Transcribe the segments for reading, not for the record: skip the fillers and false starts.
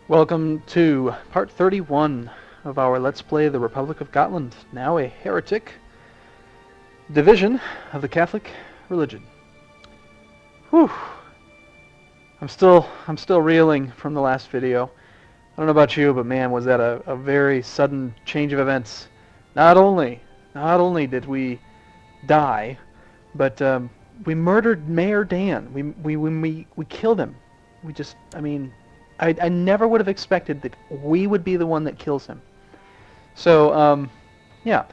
Welcome to part 31 of our Let's Play the Republic of Gotland, now a heretic division of the Catholic religion. Whew. I'm still reeling from the last video. I don't know about you, but man, was that a very sudden change of events. Not only did we die, but we murdered Mayor Dan. We killed him. I never would have expected that we would be the one that kills him. So, yeah.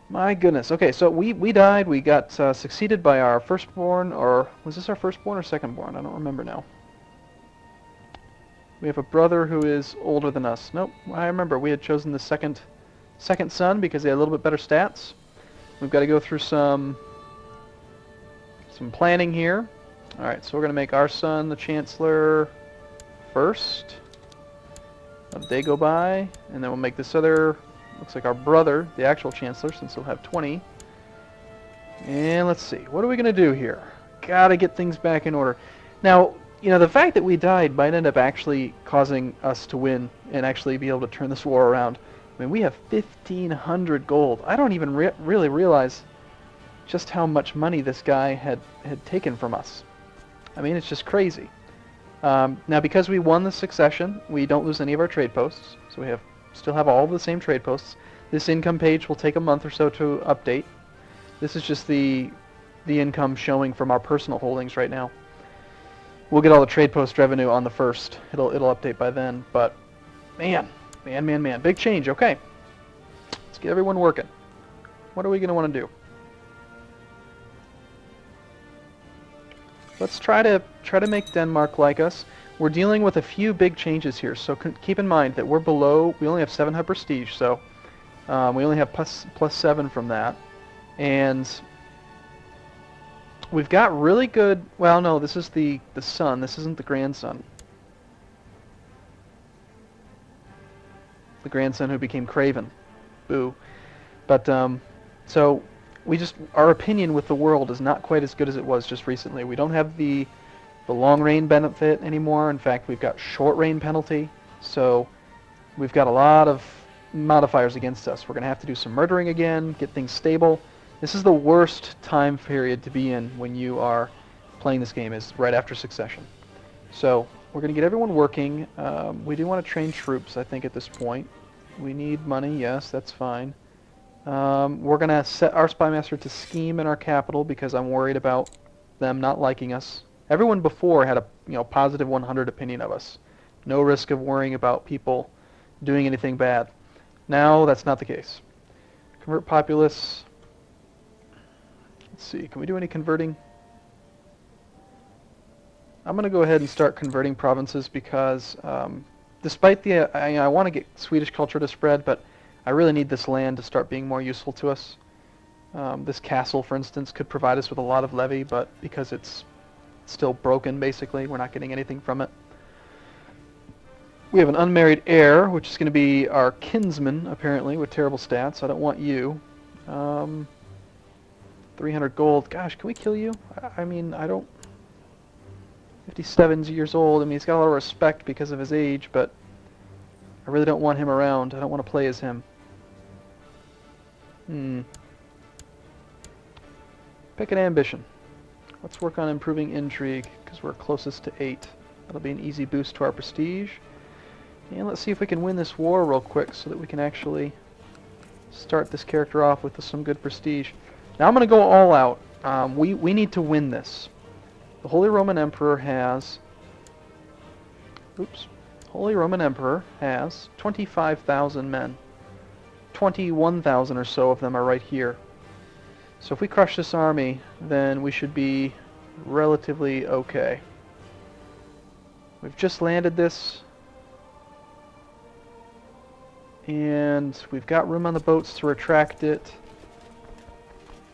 My goodness. Okay, so we died. We got succeeded by our firstborn, or was this our firstborn or secondborn? I don't remember now. We have a brother who is older than us. Nope, I remember. We had chosen the second son because they had a little bit better stats. We've got to go through some planning here. All right, so we're going to make our son the Chancellor first. A day go by, and then we'll make this other, looks like our brother, the actual Chancellor, since he'll have 20. And let's see, what are we going to do here? Gotta get things back in order. Now, you know, the fact that we died might end up actually causing us to win and actually be able to turn this war around. I mean, we have 1,500 gold. I don't even really realize just how much money this guy had taken from us. I mean, it's just crazy. Now, because we won the succession, we don't lose any of our trade posts, so we still have all of the same trade posts. This income page will take a month or so to update. This is just the income showing from our personal holdings right now. We'll get all the trade post revenue on the 1st. It'll update by then, but man, big change. Okay, let's get everyone working. What are we going to want to do? Let's try to make Denmark like us. We're dealing with a few big changes here, so keep in mind that we're below. We only have 700 prestige, so we only have plus 7 from that, and we've got really good. Well, no, this is the son. This isn't the grandson. The grandson who became Craven. Boo. But so. Our opinion with the world is not quite as good as it was just recently. We don't have the long reign benefit anymore. In fact, we've got short reign penalty. So we've got a lot of modifiers against us. We're going to have to do some murdering again, get things stable. This is the worst time period to be in when you are playing this game, is right after succession. So we're going to get everyone working. We do want to train troops, I think, at this point. We need money. Yes, that's fine. We're going to set our spy master to scheme in our capital because I'm worried about them not liking us. Everyone before had a positive 100 opinion of us. No risk of worrying about people doing anything bad. Now that's not the case. Convert populace. Let's see, can we do any converting? I'm going to go ahead and start converting provinces because despite I want to get Swedish culture to spread, but I really need this land to start being more useful to us. This castle, for instance, could provide us with a lot of levy, but because it's still broken, basically, we're not getting anything from it. We have an unmarried heir, which is going to be our kinsman, apparently, with terrible stats. I don't want you. 300 gold. Gosh, can we kill you? I mean, I don't... 57 years old. I mean, he's got a lot of respect because of his age, but I really don't want him around. I don't want to play as him. Pick an ambition. Let's work on improving intrigue because we're closest to 8. That'll be an easy boost to our prestige. And let's see if we can win this war real quick so that we can actually start this character off with some good prestige. Now I'm going to go all out. We need to win this. The Holy Roman Emperor has... Oops. Holy Roman Emperor has 25,000 men. 21,000 or so of them are right here. So if we crush this army, then we should be relatively okay. We've just landed this, and we've got room on the boats to retract it.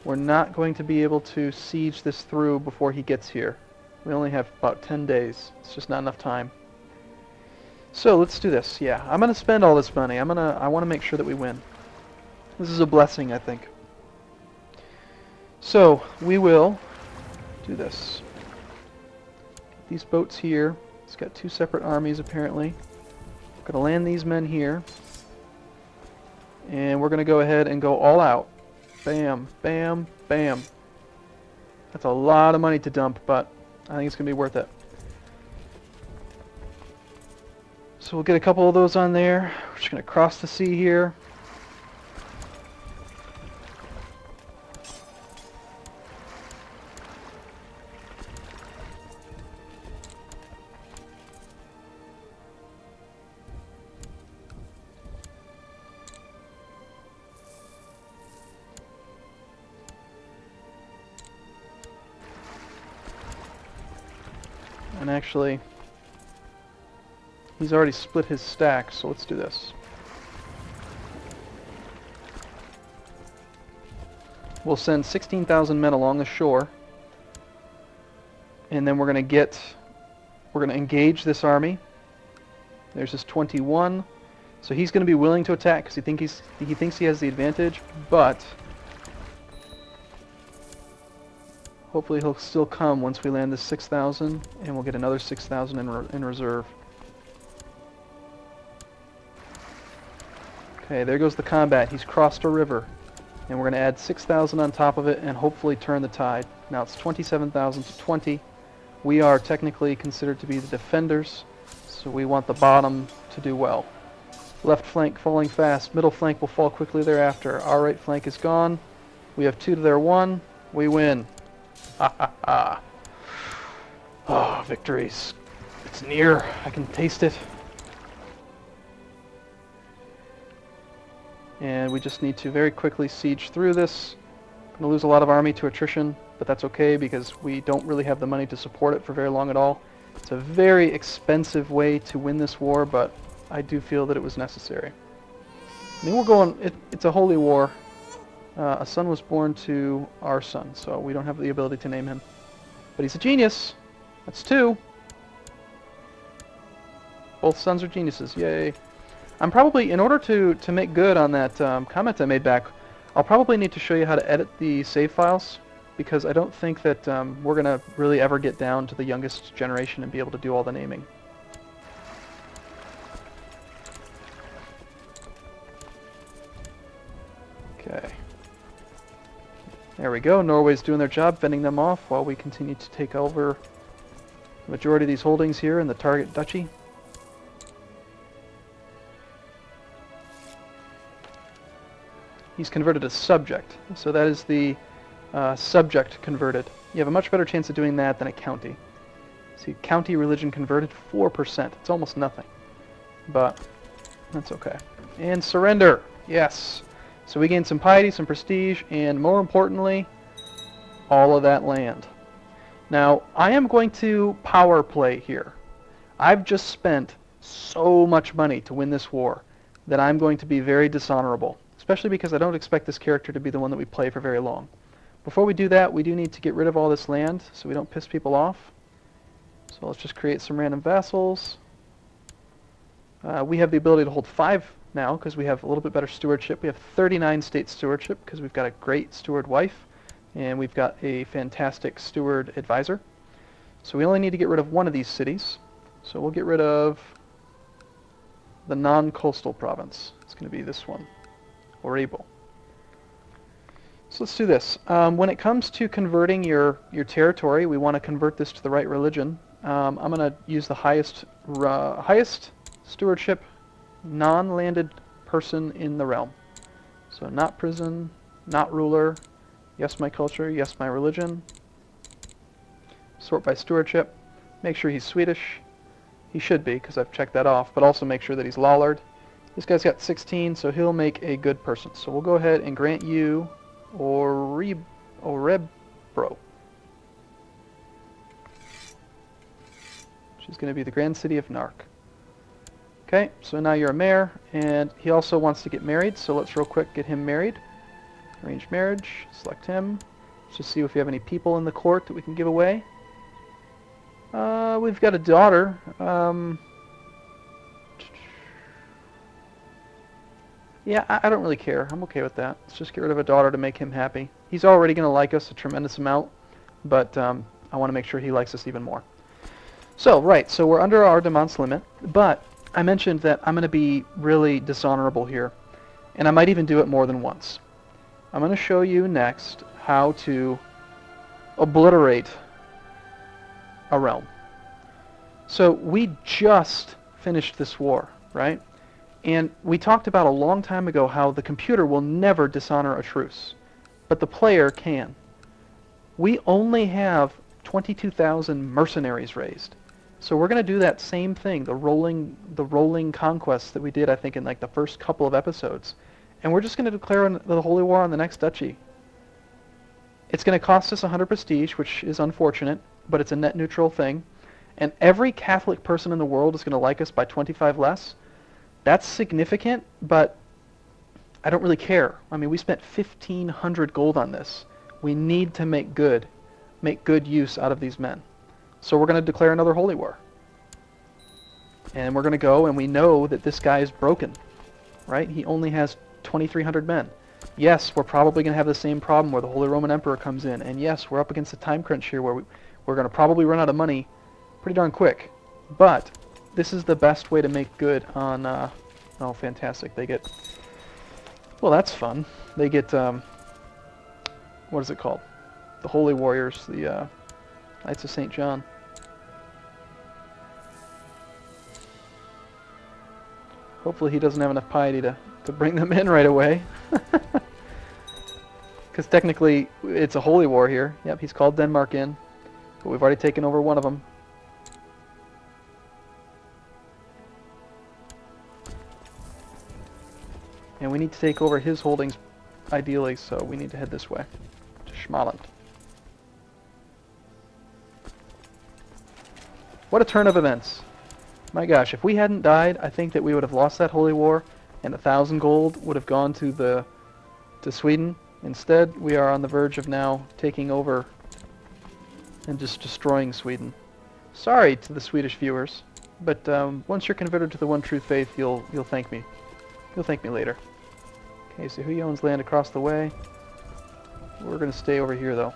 We're not going to be able to siege this through before he gets here. We only have about 10 days. It's just not enough time. So let's do this. Yeah, I'm going to spend all this money. I want to make sure that we win. This is a blessing, I think. So we will do this. These boats here. It's got 2 separate armies apparently. We're going to land these men here. And we're going to go ahead and go all out. Bam, bam, bam. That's a lot of money to dump, but I think it's going to be worth it. So we'll get a couple of those on there. We're just going to cross the sea here. And actually, he's already split his stack, so let's do this. We'll send 16,000 men along the shore, and then we're going to engage this army. There's his 21, so he's going to be willing to attack because he thinks he has the advantage, but hopefully he'll still come once we land this 6,000, and we'll get another 6,000 in reserve. Okay, there goes the combat. He's crossed a river, and we're going to add 6,000 on top of it and hopefully turn the tide. Now it's 27,000 to 20. We are technically considered to be the defenders, so we want the bottom to do well. Left flank falling fast. Middle flank will fall quickly thereafter. Our right flank is gone. We have 2 to their 1. We win. Ha ha ha. Oh, victories. It's near. I can taste it. And we just need to very quickly siege through this. Going to lose a lot of army to attrition, but that's okay because we don't really have the money to support it for very long at all. It's a very expensive way to win this war, but I do feel that it was necessary. I mean, we're going... It's a holy war. A son was born to our son, so we don't have the ability to name him. But he's a genius. That's 2. Both sons are geniuses. Yay. I'm probably, in order to make good on that comment I made back, I'll probably need to show you how to edit the save files, because I don't think that we're going to really ever get down to the youngest generation and be able to do all the naming. Okay. There we go. Norway's doing their job, fending them off while we continue to take over the majority of these holdings here in the target duchy. He's converted a subject, so that is the subject converted. You have a much better chance of doing that than a county. See, county religion converted, 4%. It's almost nothing, but that's okay. And surrender, yes. So we gain some piety, some prestige, and more importantly, all of that land. Now, I am going to power play here. I've just spent so much money to win this war that I'm going to be very dishonorable, especially because I don't expect this character to be the one that we play for very long. Before we do that, we do need to get rid of all this land so we don't piss people off. So let's just create some random vassals. We have the ability to hold 5 now because we have a little bit better stewardship. We have 39 state stewardship because we've got a great steward wife and we've got a fantastic steward advisor. So we only need to get rid of one of these cities. So we'll get rid of the non-coastal province. It's going to be this one, Arumba. So let's do this. When it comes to converting your territory, we want to convert this to the right religion. I'm going to use the highest stewardship non-landed person in the realm. So not prison, not ruler, yes my culture, yes my religion. Sort by stewardship. Make sure he's Swedish. He should be, because I've checked that off, but also make sure that he's Lollard. This guy's got 16, so he'll make a good person. So we'll go ahead and grant you Orebro. She's going to be the Grand City of Nark. Okay, so now you're a mayor, and he also wants to get married, so let's real quick get him married. Arrange marriage, select him. Let's just see if we have any people in the court that we can give away. We've got a daughter. Yeah, I don't really care. I'm okay with that. Let's just get rid of a daughter to make him happy. He's already going to like us a tremendous amount, but I want to make sure he likes us even more. So, right, so we're under our demands limit, but I mentioned that I'm going to be really dishonorable here, and I might even do it more than once. I'm going to show you next how to obliterate a realm. So we just finished this war, right? And we talked about a long time ago how the computer will never dishonor a truce, but the player can. We only have 22,000 mercenaries raised. So we're going to do that same thing, the rolling conquests that we did, I think, in like the first couple of episodes. And we're just going to declare the Holy War on the next duchy. It's going to cost us 100 prestige, which is unfortunate, but it's a net neutral thing. And every Catholic person in the world is going to like us by 25 less. That's significant, but I don't really care. I mean, we spent 1,500 gold on this. We need to make good use out of these men. So we're going to declare another holy war. And we're going to go, and we know that this guy is broken, right? He only has 2,300 men. Yes, we're probably going to have the same problem where the Holy Roman Emperor comes in. And yes, we're up against a time crunch here where we're going to probably run out of money pretty darn quick. But this is the best way to make good on... oh, fantastic. They get... Well, that's fun. They get... what is it called? The Holy Warriors, the Knights of St. John. Hopefully he doesn't have enough piety to bring them in right away. Because technically it's a holy war here. Yep, he's called Denmark in. But we've already taken over one of them. And we need to take over his holdings ideally, so we need to head this way. To Schmaland. What a turn of events. My gosh, if we hadn't died, I think that we would have lost that holy war, and 1,000 gold would have gone to Sweden. Instead, we are on the verge of now taking over and just destroying Sweden. Sorry to the Swedish viewers, but once you're converted to the one true faith, you'll thank me. You'll thank me later. Okay, so who owns land across the way? We're going to stay over here, though.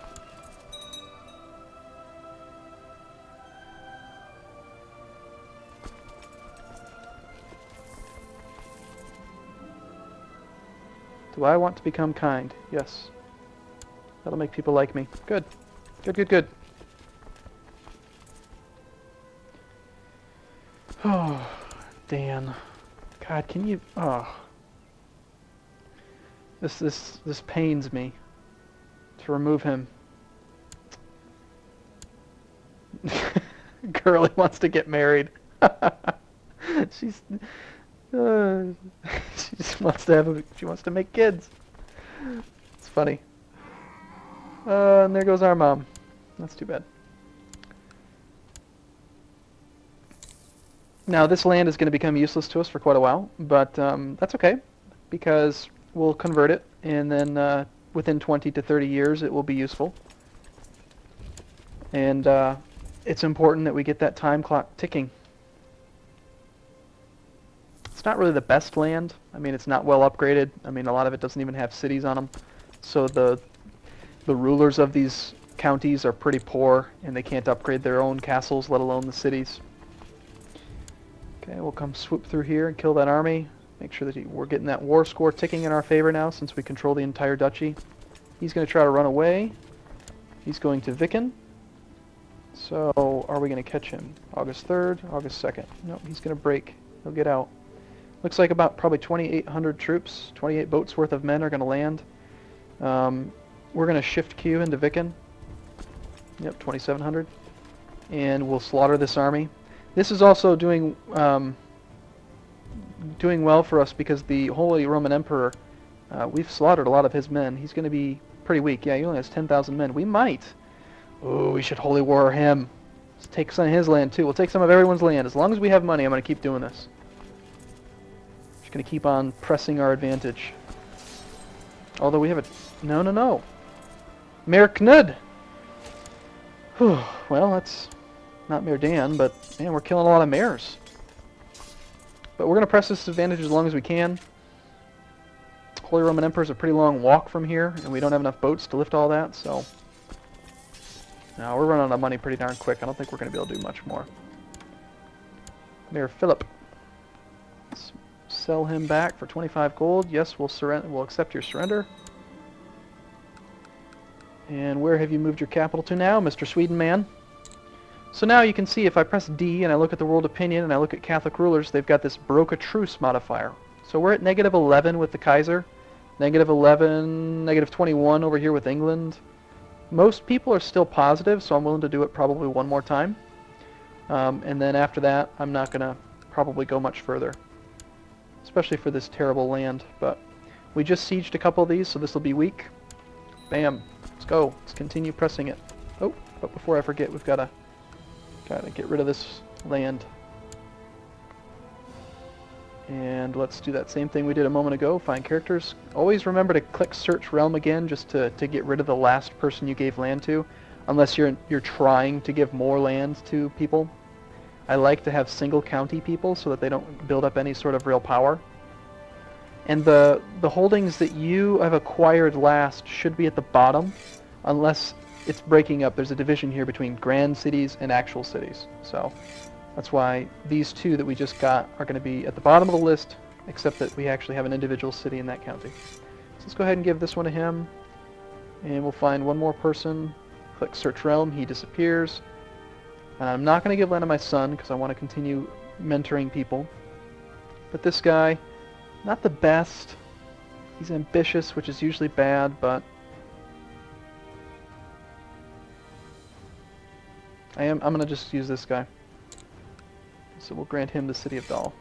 Do I want to become kind? Yes. That'll make people like me. Good. Good, good, good. Oh, Dan. God, can you... Oh. This pains me to remove him. Girlie wants to get married. She's... she just wants to she wants to make kids. It's funny. And there goes our mom. That's too bad. Now this land is going to become useless to us for quite a while, but that's okay, because we'll convert it, and then within 20 to 30 years it will be useful. And it's important that we get that time clock ticking. It's not really the best land. I mean, it's not well upgraded. I mean, a lot of it doesn't even have cities on them. So the rulers of these counties are pretty poor, and they can't upgrade their own castles, let alone the cities. Okay, we'll come swoop through here and kill that army. Make sure that we're getting that war score ticking in our favor now, since we control the entire duchy. He's going to try to run away. He's going to Viken. So, are we going to catch him? August 3rd, August 2nd. Nope, he's going to break. He'll get out. Looks like about probably 2,800 troops, 28 boats worth of men are going to land. We're going to shift Q into Viken. Yep, 2,700. And we'll slaughter this army. This is also doing well for us because the Holy Roman Emperor, we've slaughtered a lot of his men. He's going to be pretty weak. Yeah, he only has 10,000 men. We might. Oh, we should Holy War him. Let's take some of his land too. We'll take some of everyone's land. As long as we have money, I'm going to keep doing this. Just going to keep on pressing our advantage. Although we have a... No, no, no. Mayor Knud! Whew. Well, that's not Mayor Dan, but man, we're killing a lot of mayors. But we're going to press this advantage as long as we can. Holy Roman Emperor is a pretty long walk from here, and we don't have enough boats to lift all that, so... No, we're running out of money pretty darn quick. I don't think we're going to be able to do much more. Mayor Philip. Let's sell him back for 25 gold. Yes, we'll surrender. We'll accept your surrender. And where have you moved your capital to now, Mr. Sweden man? So now you can see if I press D and I look at the world opinion and I look at Catholic rulers, they've got this broke a truce modifier. So we're at -11 with the Kaiser, -11, -21 over here with England. Most people are still positive, so I'm willing to do it probably one more time. And then after that, I'm not going to probably go much further, especially for this terrible land. But we just sieged a couple of these, so this will be weak. Bam. Let's go. Let's continue pressing it. Oh, but before I forget, we've got to get rid of this land. And let's do that same thing we did a moment ago. Find characters. Always remember to click Search Realm again, just to get rid of the last person you gave land to, unless you're trying to give more land to people. I like to have single county people so that they don't build up any sort of real power. And the holdings that you have acquired last should be at the bottom, unless it's breaking up. There's a division here between grand cities and actual cities. So that's why these two that we just got are going to be at the bottom of the list, except that we actually have an individual city in that county. So let's go ahead and give this one to him. And we'll find one more person. Click Search Realm. He disappears. And I'm not going to give land to my son because I want to continue mentoring people. But this guy, not the best. He's ambitious, which is usually bad, but I'm going to just use this guy. So we'll grant him the City of Dal.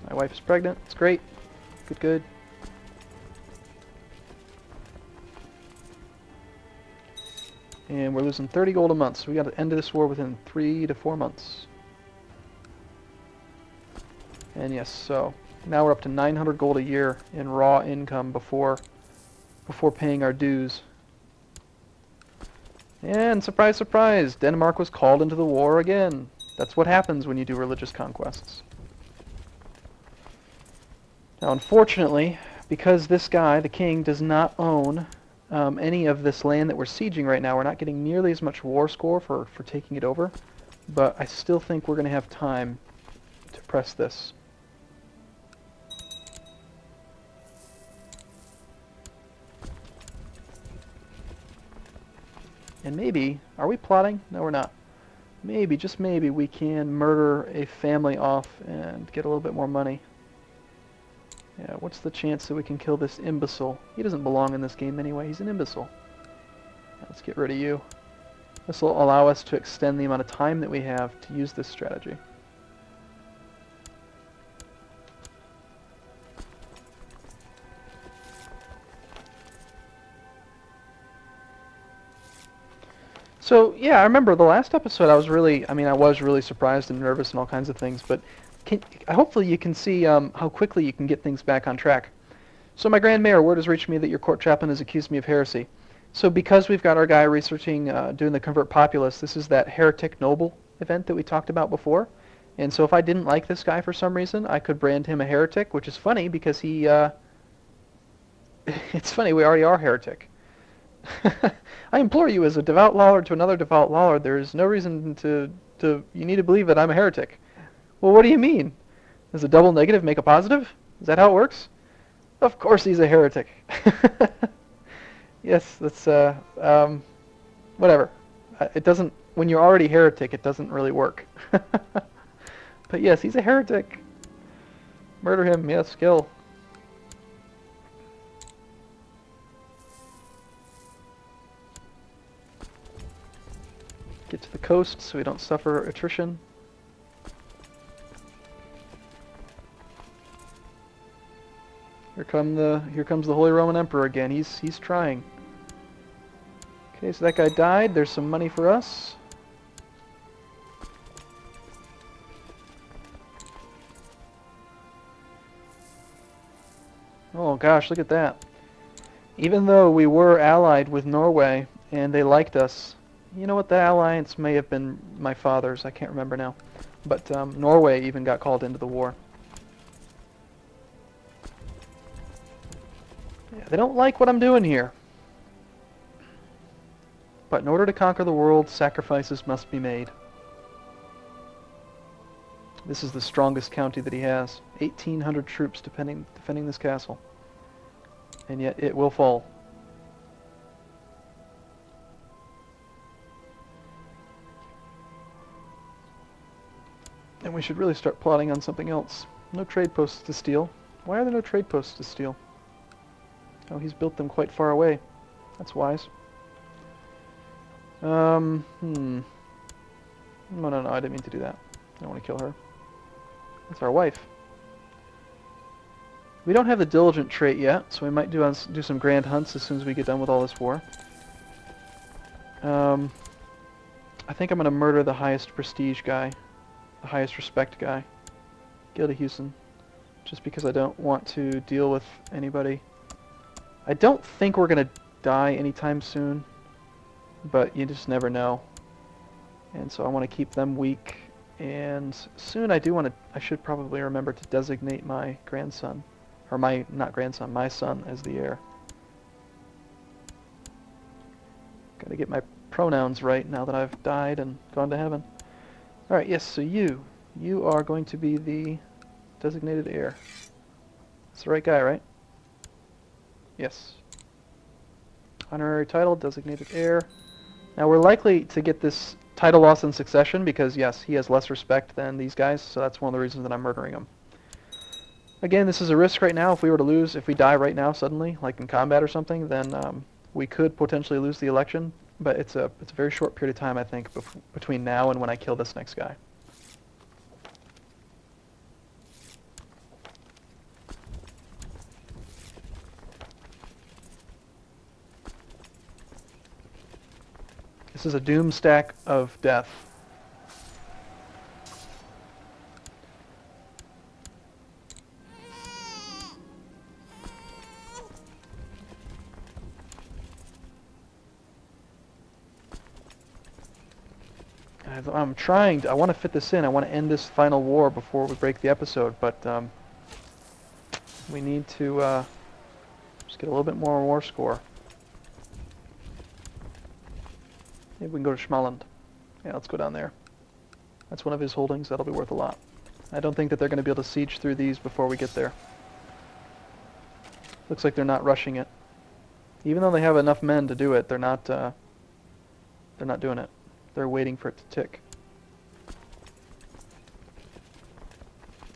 My wife is pregnant. It's great. Good, good. And we're losing 30 gold a month, so we got to end this war within 3 to 4 months. And yes, so now we're up to 900 gold a year in raw income before paying our dues. And surprise, surprise, Denmark was called into the war again. That's what happens when you do religious conquests. Now, unfortunately, because this guy, the king, does not own any of this land that we're sieging right now, we're not getting nearly as much war score for taking it over. But I still think we're going to have time to press this. And maybe, are we plotting? No, we're not. Maybe, just maybe, we can murder a family off and get a little bit more money. Yeah, what's the chance that we can kill this imbecile? He doesn't belong in this game anyway, he's an imbecile. Let's get rid of you. This will allow us to extend the amount of time that we have to use this strategy. So, yeah, I remember the last episode I was really surprised and nervous and all kinds of things, but hopefully you can see how quickly you can get things back on track. So my Grand Mayor, word has reached me that your court chaplain has accused me of heresy. So because we've got our guy researching, doing the Convert Populace, this is that Heretic Noble event that we talked about before. And so if I didn't like this guy for some reason, I could brand him a heretic, which is funny because he, it's funny, we already are heretic. I implore you as a devout lord to another devout lord, there is no reason you need to believe that I'm a heretic. Well, what do you mean? Does a double negative make a positive? Is that how it works? Of course he's a heretic. Yes, that's, whatever. It doesn't, when you're already heretic, it doesn't really work. But yes, he's a heretic. Murder him, yes, kill. Get to the coast so we don't suffer attrition. Here comes the Holy Roman Emperor again. He's trying. Okay, so that guy died. There's some money for us. Oh gosh, look at that. Even though we were allied with Norway and they liked us, you know what, the alliance may have been my father's, I can't remember now. But Norway even got called into the war. Yeah, they don't like what I'm doing here. But in order to conquer the world, sacrifices must be made. This is the strongest county that he has. 1,800 troops defending this castle. And yet it will fall. And we should really start plotting on something else. No trade posts to steal. Why are there no trade posts to steal? Oh, he's built them quite far away. That's wise. No, I didn't mean to do that. I don't want to kill her. That's our wife. We don't have the diligent trait yet, so we might do some grand hunts as soon as we get done with all this war. I think I'm going to murder the highest prestige guy, the highest respect guy, Gilda Houston, just because I don't want to deal with anybody. I don't think we're going to die anytime soon, but you just never know. And so I want to keep them weak, and soon I should probably remember to designate my grandson, or not grandson, my son as the heir. Gotta get my pronouns right now that I've died and gone to heaven. Alright, yes, so you are going to be the designated heir. That's the right guy, right? Yes. Honorary title, designated heir. Now we're likely to get this title loss in succession because, yes, he has less respect than these guys, so that's one of the reasons that I'm murdering him. Again, this is a risk right now. If we were to lose, if we die right now suddenly, like in combat or something, then we could potentially lose the election, but it's a very short period of time, I think, between now and when I kill this next guy. This is a doom stack of death. I'm trying I want to fit this in. I want to end this final war before we break the episode, but we need to just get a little bit more war score. Maybe we can go to Schmaland. Yeah, let's go down there. That's one of his holdings. That'll be worth a lot. I don't think that they're going to be able to siege through these before we get there. Looks like they're not rushing it. Even though they have enough men to do it, they're not doing it. They're waiting for it to tick.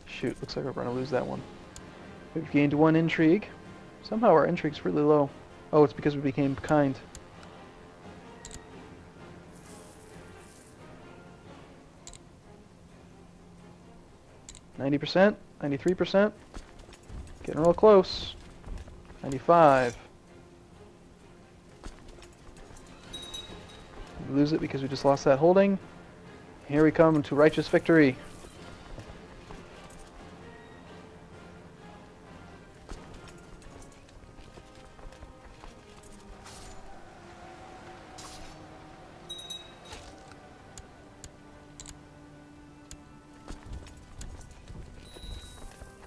Shoot, looks like we're going to lose that one. We've gained 1 intrigue. Somehow our intrigue's really low. Oh, it's because we became kind. %, 93%. Getting real close. 95. We lose it because we just lost that holding. Here we come to righteous victory.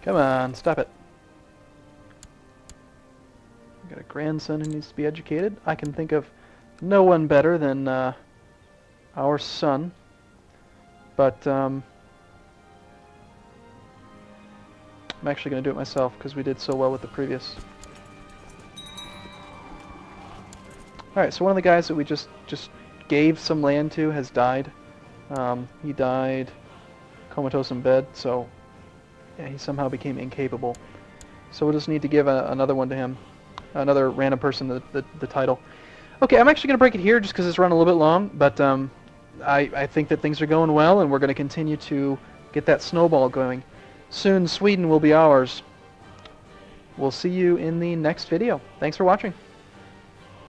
Come on, stop it. I've got a grandson who needs to be educated. I can think of no one better than our son. But I'm actually going to do it myself because we did so well with the previous. Alright, so one of the guys that we just gave some land to has died. He died comatose in bed, so yeah, he somehow became incapable. So we'll just need to give another one to him. Another random person the title. Okay, I'm actually going to break it here just because it's run a little bit long, but I think that things are going well, and we're going to continue to get that snowball going. Soon, Sweden will be ours. We'll see you in the next video. Thanks for watching.